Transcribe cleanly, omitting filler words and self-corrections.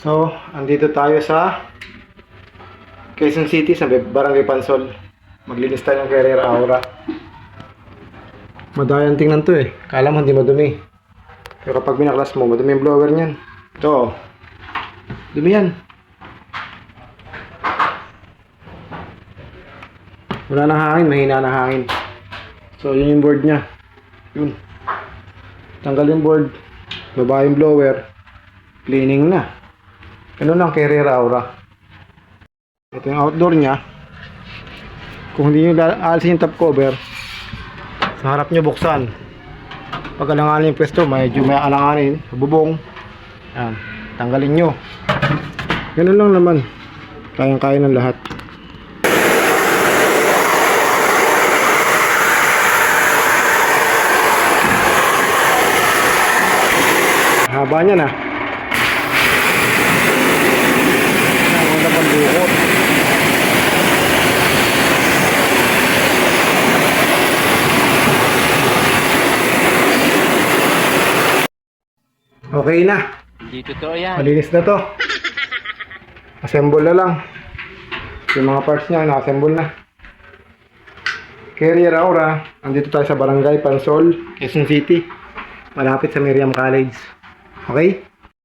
So, andito tayo sa Quezon City sa Barangay Pansol. Maglinis tayo ng Carrera Aura. Madayan tingnan to eh. Kala mo hindi madumi. Pero kapag binaklas mo, madumi yung blower niyan. Ito. Dumi yan. Wala na hangin, mahina na hangin. So, yun yung board niya. Yun. Tanggal yung board. Baba yung blower. Cleaning na. Ano lang, Carrera Aura. Ito yung outdoor niya. Kung hindi nyo aalisin yung top cover, sa harap nyo buksan. Pag alanganin yung pwesto, medyo may alanganin sa bubong. Yan, tanggalin nyo. Ganun lang naman. Kayang-kaya ng lahat. Haba niya na. Ang ganda pandukot. Okay na. Hindi totoo yan. Malinis na to. Assemble na lang. Yung mga parts niya, na-assemble na. Carrera Aura. Andito tayo sa Barangay Pansol, Quezon City. Malapit sa Miriam College. Okay?